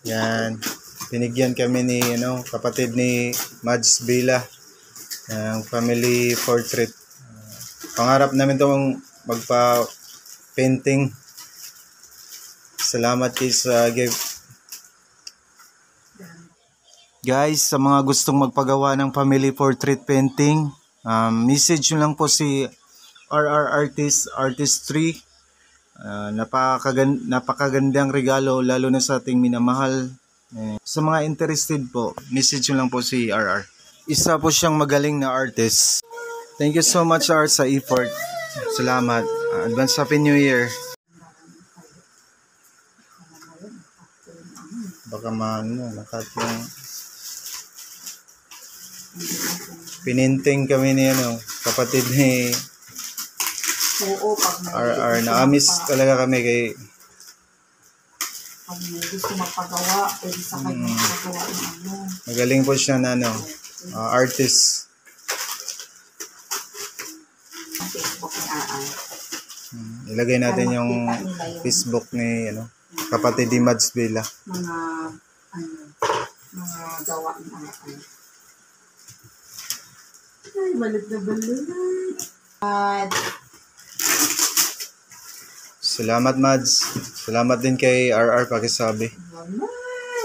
Yan. Binigyan kami ni kapatid ni Mads Villa ng family portrait. Pangarap namin itong magpa-painting. Salamat kay sa gift. Guys, sa mga gustong magpagawa ng family portrait painting, message nyo lang po si RR Artistry. Napakagandang regalo lalo na sa ating minamahal. Sa mga interested po, message nyo lang po si RR. Isa po siyang magaling na artist. Thank you so much RR sa effort. Salamat. Advance Happy New Year. Baka nakat yung pininting kami ni kapatid ni RR. Na-amiss talaga kami kay pag may gusto magpagawa, pwede sa kanya magpagawa ng magaling po siya na artist. Facebook ni RR. Ilagay natin yung Facebook ni kapatid ni Mads Villa. Mga gawa ni RR. Ay, balit na balit. Salamat Mads. Salamat din kay RR pakisabi.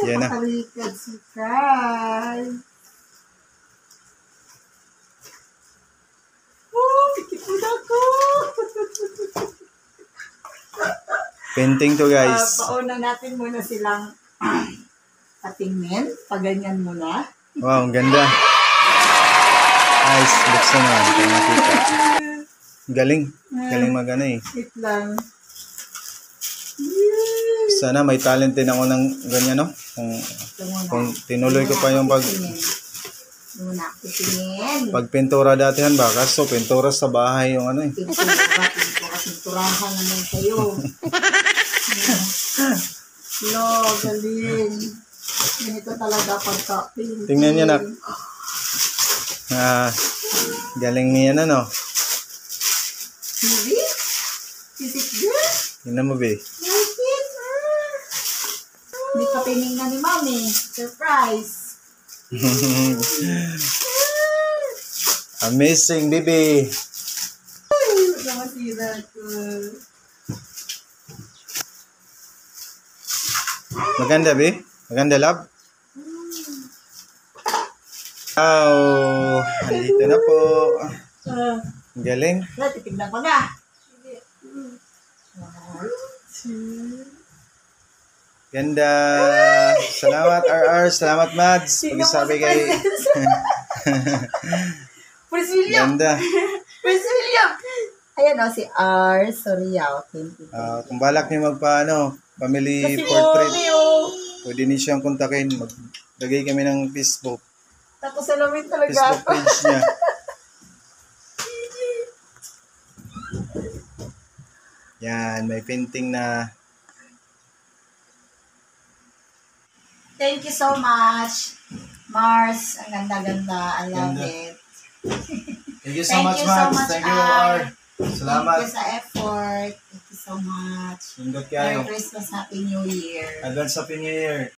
Yan na. Patalikad si Kai. Oh, pikipun ako. Painting to guys. Pauna natin muna silang patingin. Paganyan muna. Wow, ang ganda. Nice. Buksan na. Galing. Galing magana eh. Wait lang. Sana may talent din ako ng ganyan, no? Kung tinuloy ko pa yung pagpintura datihan ba? Kaso pintura sa bahay yung Pinturahan naman kayo. Lo, galing. Ganito talaga pagka-painting. Tingnan niyo na. Galing niya Movie? Is it good? Tingnan mo, be. Hindi pa tinignan ni Mami. Surprise. Amazing, baby. Namasira ko. Maganda, be? Maganda, love? Wow. Andito na po. Galing. Titignan ko na. Ganda. Salamat, RR. Salamat, Mads. Pag-sabi kay... Prince William. Ganda. Prince William. Ayan si R. Soriao. Kung balak niyo family portrait, pwede niyo siyang kontakin. Maglagay kami ng Facebook. Tapos alamin talaga Facebook page niya. Yan, may painting na. Thank you so much, Mars. Ang ganda-ganda. I love it. Thank you so much, Mads. Thank you, R. Salamat. Thank you sa effort. Thank you so much. Sundot kayo. Merry Christmas, Happy New Year. Advance Happy New Year.